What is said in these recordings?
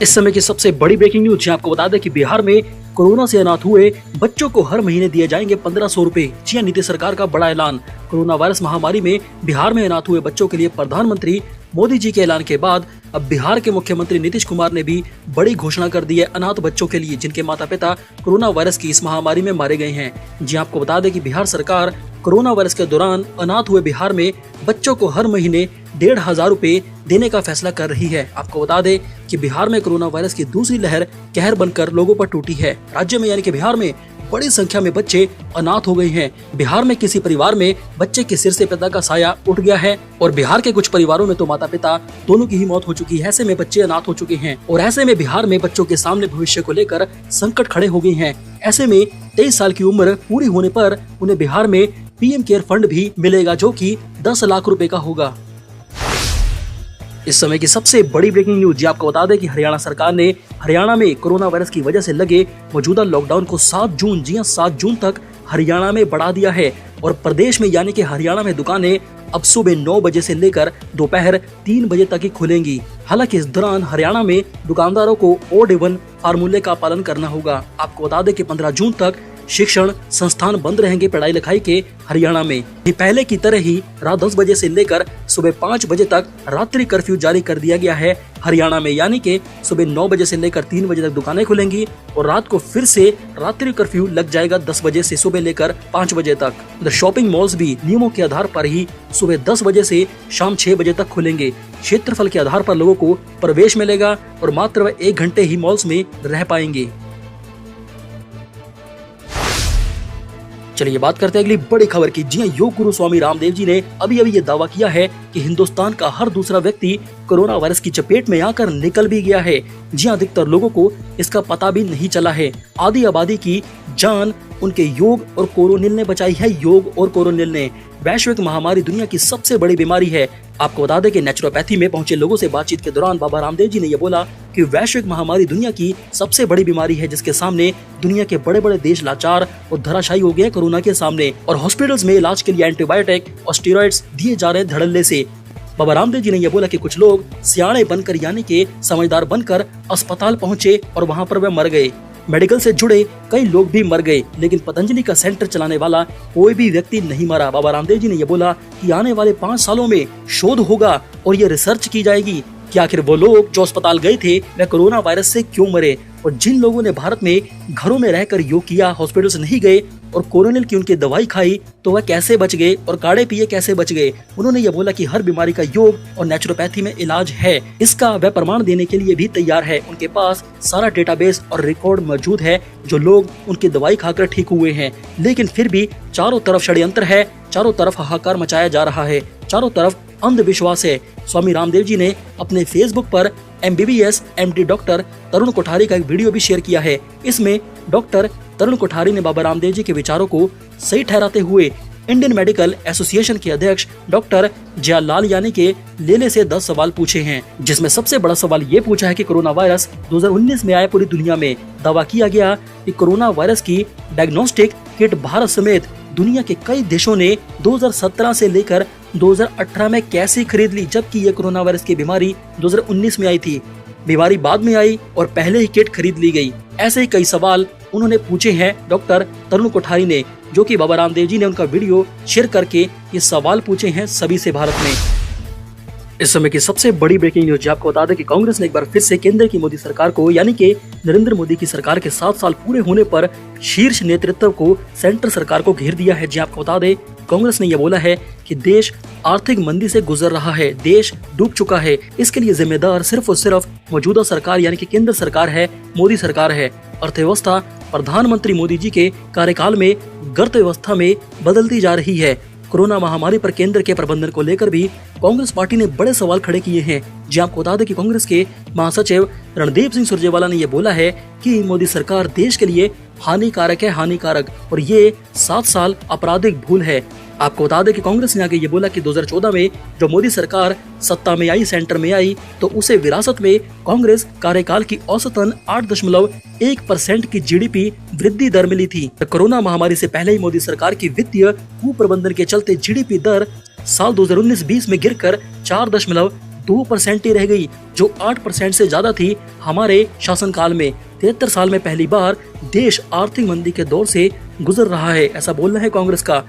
इस समय की सबसे बड़ी ब्रेकिंग न्यूज, आपको बता दें कि बिहार में कोरोना से अनाथ हुए बच्चों को हर महीने दिए जाएंगे 1500 रुपए। जी हां, नीतीश सरकार का बड़ा ऐलान। कोरोना वायरस महामारी में बिहार में अनाथ हुए बच्चों के लिए प्रधानमंत्री मोदी जी के ऐलान के बाद अब बिहार के मुख्यमंत्री नीतीश कुमार ने भी बड़ी घोषणा कर दी है अनाथ बच्चों के लिए जिनके माता पिता कोरोना वायरस की इस महामारी में मारे गए हैं। जी आपको बता दें कि बिहार सरकार कोरोना वायरस के दौरान अनाथ हुए बिहार में बच्चों को हर महीने 1500 रुपए देने का फैसला कर रही है। आपको बता दें कि बिहार में कोरोना वायरस की दूसरी लहर कहर बनकर लोगों पर टूटी है। राज्य में यानी कि बिहार में बड़ी संख्या में बच्चे अनाथ हो गए हैं। बिहार में किसी परिवार में बच्चे के सिर से पिता का साया उठ गया है और बिहार के कुछ परिवारों में तो माता पिता दोनों की ही मौत हो चुकी है। ऐसे में बच्चे अनाथ हो चुके हैं और ऐसे में बिहार में बच्चों के सामने भविष्य को लेकर संकट खड़े हो गए हैं। ऐसे में 23 साल की उम्र पूरी होने पर उन्हें बिहार में पीएम केयर फंड भी मिलेगा जो कि 10 लाख रुपए का होगा। इस समय की सबसे बड़ी ब्रेकिंग न्यूज, जी आपको बता दें कि हरियाणा सरकार ने हरियाणा में कोरोना वायरस की वजह से लगे मौजूदा लॉकडाउन को 7 जून, जी हां 7 जून तक हरियाणा में बढ़ा दिया है और प्रदेश में यानी कि हरियाणा में दुकानें अब सुबह 9 बजे से लेकर दोपहर 3 बजे तक ही खुलेंगी। हालांकि इस दौरान हरियाणा में दुकानदारों को ऑड इवन फार्मूले का पालन करना होगा। आपको बता दें कि 15 जून तक शिक्षण संस्थान बंद रहेंगे पढ़ाई लिखाई के हरियाणा में। पहले की तरह ही रात 10 बजे से लेकर सुबह 5 बजे तक रात्रि कर्फ्यू जारी कर दिया गया है हरियाणा में, यानी कि सुबह 9 बजे से लेकर 3 बजे तक दुकानें खुलेंगी और रात को फिर से रात्रि कर्फ्यू लग जाएगा 10 बजे से सुबह लेकर 5 बजे तक। शॉपिंग मॉल्स भी नियमों के आधार पर ही सुबह 10 बजे से शाम 6 बजे तक खुलेंगे। क्षेत्रफल के आधार पर लोगों को प्रवेश मिलेगा और मात्र 1 घंटे ही मॉल्स में रह पाएंगे। चलिए बात करते हैं अगली बड़ी खबर की। जी हां, योग गुरु स्वामी रामदेव जी ने अभी ये दावा किया है कि हिंदुस्तान का हर दूसरा व्यक्ति कोरोना वायरस की चपेट में आकर निकल भी गया है। जी हां, अधिकतर लोगों को इसका पता भी नहीं चला है। आधी आबादी की जान उनके योग और कोरोनिल ने बचाई है। योग और कोरोनिल ने वैश्विक महामारी, दुनिया की सबसे बड़ी बीमारी है। आपको बता दें कि नेचुरोपैथी में पहुंचे लोगों से बातचीत के दौरान बाबा रामदेव जी ने यह बोला कि वैश्विक महामारी दुनिया की सबसे बड़ी बीमारी है जिसके सामने दुनिया के बड़े बड़े देश लाचार और धराशायी हो गए कोरोना के सामने और हॉस्पिटल्स में इलाज के लिए एंटीबायोटिक और स्टेरॉइड्स दिए जा रहे हैं धड़ल्ले से। बाबा रामदेव जी ने यह बोला कि कुछ लोग सियाणे बनकर यानी कि समझदार बनकर अस्पताल पहुंचे और वहां पर वे मर गए। मेडिकल से जुड़े कई लोग भी मर गए लेकिन पतंजलि का सेंटर चलाने वाला कोई भी व्यक्ति नहीं मरा। बाबा रामदेव जी ने यह बोला कि आने वाले 5 सालों में शोध होगा और ये रिसर्च की जाएगी कि आखिर वो लोग जो अस्पताल गए थे वे कोरोना वायरस से क्यों मरे और जिन लोगों ने भारत में घरों में रहकर योग किया, हॉस्पिटल से नहीं गए और कोरोनिल की उनकी दवाई खाई तो वह कैसे बच गए और काढ़े पिए कैसे बच गए। उन्होंने यह बोला कि हर बीमारी का योग और नेचुरोपैथी में इलाज है, इसका वह प्रमाण देने के लिए भी तैयार है। उनके पास सारा डेटाबेस और रिकॉर्ड मौजूद है जो लोग उनकी दवाई खाकर ठीक हुए हैं। लेकिन फिर भी चारों तरफ षड्यंत्र है, चारों तरफ हाहाकार मचाया जा रहा है, चारों तरफ अंधविश्वास है। स्वामी रामदेव जी ने अपने फेसबुक पर MBBS MD डॉक्टर तरुण कोठारी का एक वीडियो भी शेयर किया है। इसमें डॉक्टर तरुण कोठारी ने बाबा रामदेव जी के विचारों को सही ठहराते हुए इंडियन मेडिकल एसोसिएशन के अध्यक्ष डॉक्टर जयालाल यानी के लेले से 10 सवाल पूछे हैं, जिसमें सबसे बड़ा सवाल ये पूछा है कि कोरोना वायरस 2019 में आया पूरी दुनिया में। दावा किया गया कि कोरोना वायरस की डायग्नोस्टिक किट भारत समेत दुनिया के कई देशों ने 2017 से लेकर 2018 में कैसे खरीद ली, जबकि ये कोरोना वायरस की बीमारी 2019 में आई थी। बीमारी बाद में आई और पहले ही किट खरीद ली गई। ऐसे ही कई सवाल उन्होंने पूछे हैं डॉक्टर तरुण कोठारी ने, जो कि बाबा रामदेव जी ने उनका वीडियो शेयर करके ये सवाल पूछे हैं सभी से भारत में। इस समय की सबसे बड़ी ब्रेकिंग न्यूज, आपको बता दें कि कांग्रेस ने एक बार फिर से केंद्र की मोदी सरकार को यानी कि नरेंद्र मोदी की सरकार के 7 साल पूरे होने पर शीर्ष नेतृत्व को सेंटर सरकार को घेर दिया है। जी आपको बता दें कांग्रेस ने यह बोला है कि देश आर्थिक मंदी से गुजर रहा है, देश डूब चुका है, इसके लिए जिम्मेदार सिर्फ और सिर्फ मौजूदा सरकार यानी कि केंद्र सरकार है, मोदी सरकार है। अर्थव्यवस्था प्रधानमंत्री मोदी जी के कार्यकाल में गर्त व्यवस्था में बदलती जा रही है। कोरोना महामारी पर केंद्र के प्रबंधन को लेकर भी कांग्रेस पार्टी ने बड़े सवाल खड़े किए हैं। जी आपको बता दें कि कांग्रेस के महासचिव रणदीप सिंह सुरजेवाला ने यह बोला है कि मोदी सरकार देश के लिए हानिकारक है, हानिकारक, और ये 7 साल आपराधिक भूल है। आपको बता दें कि कांग्रेस ने आगे ये बोला कि 2014 में जो मोदी सरकार सत्ता में आई, सेंटर में आई, तो उसे विरासत में कांग्रेस कार्यकाल की औसतन 8.1% की GDP वृद्धि दर मिली थी। कोरोना महामारी से पहले ही मोदी सरकार की वित्तीय कुप्रबंधन के चलते GDP दर साल 2019-20 में गिरकर 2% ही रह गई, जो 8% से ज्यादा थी हमारे शासनकाल में। 73 साल में पहली बार देश आर्थिक मंदी के दौर से गुजर रहा है, ऐसा बोलना है कांग्रेस का।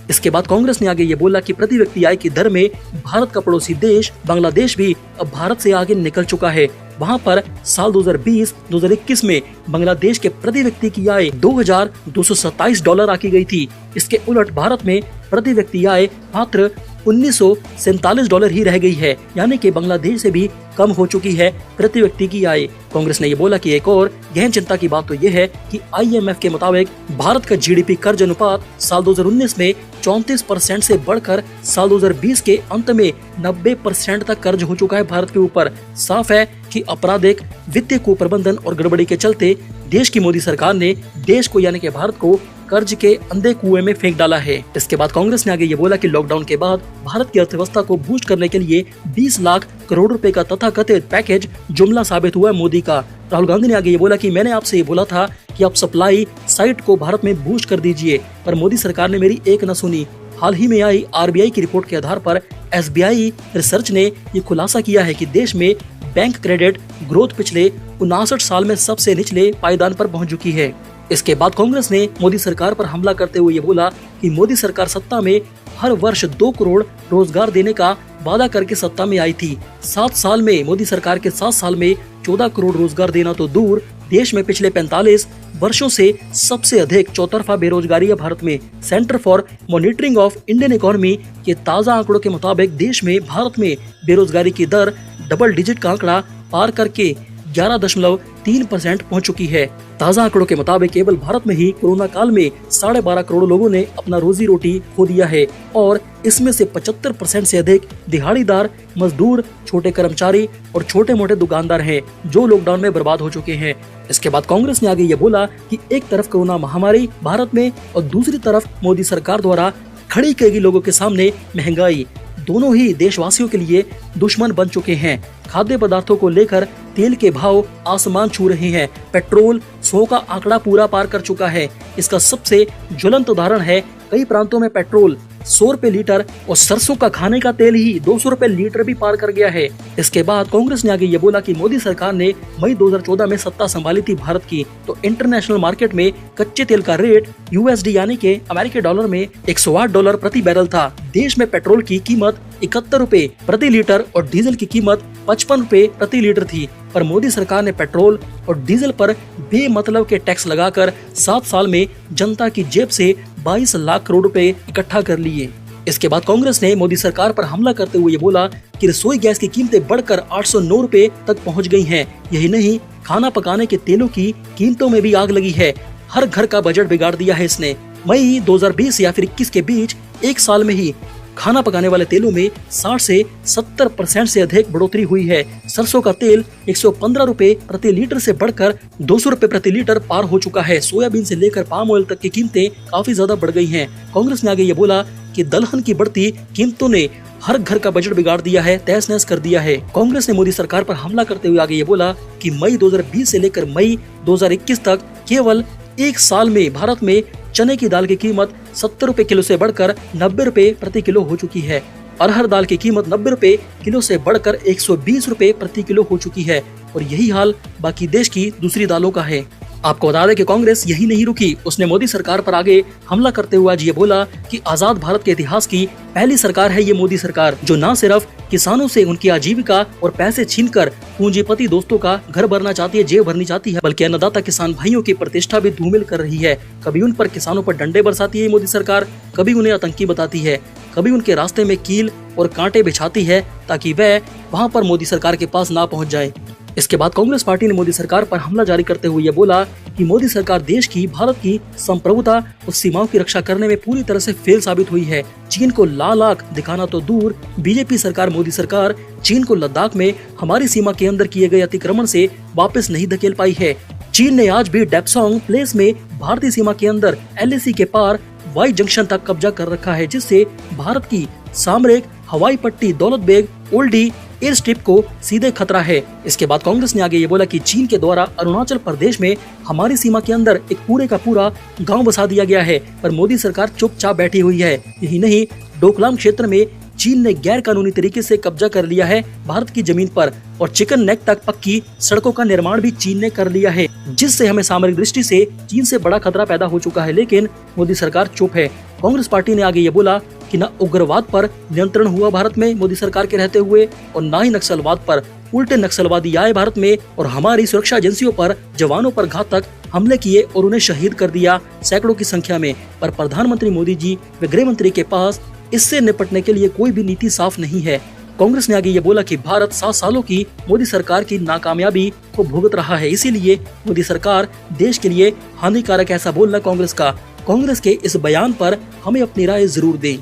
इसके बाद कांग्रेस ने आगे ये बोला कि प्रति व्यक्ति आय की दर में भारत का पड़ोसी देश बांग्लादेश भी अब भारत से आगे निकल चुका है। वहां पर साल 2020-2021 में बांग्लादेश के प्रति व्यक्ति की आय $2,227 आकी गई थी। इसके उलट भारत में प्रति व्यक्ति आय मात्र $1,947 ही रह गई है, यानी कि बांग्लादेश से भी कम हो चुकी है प्रति व्यक्ति की आय। कांग्रेस ने ये बोला कि एक और गहन चिंता की बात तो ये है कि IMF के मुताबिक भारत का GDP कर्ज अनुपात साल 2019 में 34% से बढ़कर साल 2020 के अंत में 90% तक कर्ज हो चुका है भारत के ऊपर। साफ है कि आपराधिक, वित्तीय कुप्रबंधन और गड़बड़ी के चलते देश की मोदी सरकार ने देश को यानी कि भारत को कर्ज के अंधे कुएं में फेंक डाला है। इसके बाद कांग्रेस ने आगे ये बोला कि लॉकडाउन के बाद भारत की अर्थव्यवस्था को बूस्ट करने के लिए 20 लाख करोड़ रुपए का तथाकथित पैकेज जुमला साबित हुआ मोदी का। राहुल गांधी ने आगे ये बोला कि मैंने आपसे ये बोला था कि आप सप्लाई साइड को भारत में बूस्ट कर दीजिए, पर मोदी सरकार ने मेरी एक न सुनी। हाल ही में आई RBI की रिपोर्ट के आधार पर SBI रिसर्च ने ये खुलासा किया है कि देश में बैंक क्रेडिट ग्रोथ पिछले 59 साल में सबसे निचले पायदान पर पहुंच चुकी है। इसके बाद कांग्रेस ने मोदी सरकार पर हमला करते हुए ये बोला कि मोदी सरकार सत्ता में हर वर्ष 2 करोड़ रोजगार देने का वादा करके सत्ता में आई थी। 7 साल में मोदी सरकार के 7 साल में 14 करोड़ रोजगार देना तो दूर, देश में पिछले 45 वर्षों से सबसे अधिक चौतरफा बेरोजगारी है भारत में। Centre for monitoring of Indian economy के ताजा आंकड़ों के मुताबिक देश में भारत में बेरोजगारी की दर डबल डिजिट का आंकड़ा पार करके 11.3% पहुंच चुकी है। ताजा आंकड़ों के मुताबिक केवल भारत में ही कोरोना काल में 12.5 करोड़ लोगों ने अपना रोजी रोटी खो दिया है और इसमें से 75% से अधिक दिहाड़ीदार, मजदूर, छोटे कर्मचारी और छोटे मोटे दुकानदार हैं, जो लॉकडाउन में बर्बाद हो चुके हैं। इसके बाद कांग्रेस ने आगे ये बोला कि एक तरफ कोरोना महामारी भारत में और दूसरी तरफ मोदी सरकार द्वारा खड़ी की गई लोगों के सामने महंगाई, दोनों ही देशवासियों के लिए दुश्मन बन चुके हैं। खाद्य पदार्थों को लेकर तेल के भाव आसमान छू रहे हैं। पेट्रोल 100 का आंकड़ा पूरा पार कर चुका है। इसका सबसे ज्वलंत उदाहरण है कई प्रांतों में पेट्रोल 100 रुपए लीटर और सरसों का खाने का तेल ही 200 रुपए लीटर भी पार कर गया है। इसके बाद कांग्रेस ने आगे ये बोला कि मोदी सरकार ने मई 2014 में सत्ता संभाली थी भारत की, तो इंटरनेशनल मार्केट में कच्चे तेल का रेट USD यानी के अमेरिकी डॉलर में $108 प्रति बैरल था। देश में पेट्रोल की कीमत 71 रुपए प्रति लीटर और डीजल की कीमत 55 रुपए प्रति लीटर थी, पर मोदी सरकार ने पेट्रोल और डीजल पर बेमतलब के टैक्स लगाकर 7 साल में जनता की जेब से 22 लाख करोड़ रुपए इकट्ठा कर लिए। इसके बाद कांग्रेस ने मोदी सरकार पर हमला करते हुए ये बोला कि रसोई गैस की कीमतें बढ़कर 809 रुपए तक पहुंच गई हैं। यही नहीं, खाना पकाने के तेलों की कीमतों में भी आग लगी है। हर घर का बजट बिगाड़ दिया है इसने। मई 2020 या फिर 21 के बीच एक साल में ही खाना पकाने वाले तेलों में 60 से 70% से अधिक बढ़ोतरी हुई है। सरसों का तेल 115 रुपए प्रति लीटर से बढ़कर 200 रुपए प्रति लीटर पार हो चुका है। सोयाबीन से लेकर पाम ऑयल तक की कीमतें काफी ज्यादा बढ़ गई हैं। कांग्रेस ने आगे ये बोला कि दलहन की बढ़ती कीमतों ने हर घर का बजट बिगाड़ दिया है, तहस नहस कर दिया है। कांग्रेस ने मोदी सरकार पर हमला करते हुए आगे ये बोला कि मई 2020 से लेकर मई 2021 तक केवल एक साल में भारत में चने की दाल की कीमत 70 रुपए किलो से बढ़कर 90 रुपए प्रति किलो हो चुकी है। अरहर दाल की कीमत 90 रुपए किलो से बढ़कर 120 रुपए प्रति किलो हो चुकी है और यही हाल बाकी देश की दूसरी दालों का है। आपको बता दें कि कांग्रेस यही नहीं रुकी, उसने मोदी सरकार पर आगे हमला करते हुए आज ये बोला कि आजाद भारत के इतिहास की पहली सरकार है ये मोदी सरकार, जो न सिर्फ किसानों से उनकी आजीविका और पैसे छीनकर पूंजीपति दोस्तों का घर भरना चाहती है, जेब भरनी चाहती है, बल्कि अन्नदाता किसान भाइयों की प्रतिष्ठा भी धूमिल कर रही है। कभी उन पर किसानों पर डंडे बरसाती है मोदी सरकार, कभी उन्हें आतंकी बताती है, कभी उनके रास्ते में कील और कांटे बिछाती है ताकि वह वहां पर मोदी सरकार के पास ना पहुंच जाए। इसके बाद कांग्रेस पार्टी ने मोदी सरकार पर हमला जारी करते हुए ये बोला कि मोदी सरकार देश की, भारत की संप्रभुता और सीमाओं की रक्षा करने में पूरी तरह से फेल साबित हुई है। चीन को लाल आंख दिखाना तो दूर, बीजेपी सरकार, मोदी सरकार चीन को लद्दाख में हमारी सीमा के अंदर किए गए अतिक्रमण से वापस नहीं धकेल पाई है। चीन ने आज भी डेप्सोंग प्लेस में भारतीय सीमा के अंदर LAC के पार वाई जंक्शन तक कब्जा कर रखा है, जिससे भारत की सामरिक हवाई पट्टी दौलत बेग ओल्डी एयर स्ट्रिप को सीधे खतरा है। इसके बाद कांग्रेस ने आगे ये बोला कि चीन के द्वारा अरुणाचल प्रदेश में हमारी सीमा के अंदर एक पूरे का पूरा गांव बसा दिया गया है, पर मोदी सरकार चुपचाप बैठी हुई है। यही नहीं, डोकलाम क्षेत्र में चीन ने गैर कानूनी तरीके से कब्जा कर लिया है भारत की जमीन पर और चिकन नेक तक पक्की सड़कों का निर्माण भी चीन ने कर लिया है, जिससे हमें सामरिक दृष्टि से चीन से बड़ा खतरा पैदा हो चुका है। लेकिन मोदी सरकार चुप है। कांग्रेस पार्टी ने आगे ये बोला कि न उग्रवाद पर नियंत्रण हुआ भारत में मोदी सरकार के रहते हुए और न ही नक्सलवाद पर। उल्टे नक्सलवादी आए भारत में और हमारी सुरक्षा एजेंसियों पर, जवानों पर घातक हमले किए और उन्हें शहीद कर दिया सैकड़ों की संख्या में। पर प्रधानमंत्री मोदी जी व गृह मंत्री के पास इससे निपटने के लिए कोई भी नीति साफ नहीं है। कांग्रेस ने आगे ये बोला कि भारत 7 सालों की मोदी सरकार की नाकामयाबी को भुगत रहा है, इसीलिए मोदी सरकार देश के लिए हानिकारक, ऐसा बोलना कांग्रेस का। कांग्रेस के इस बयान पर हमें अपनी राय जरूर दें।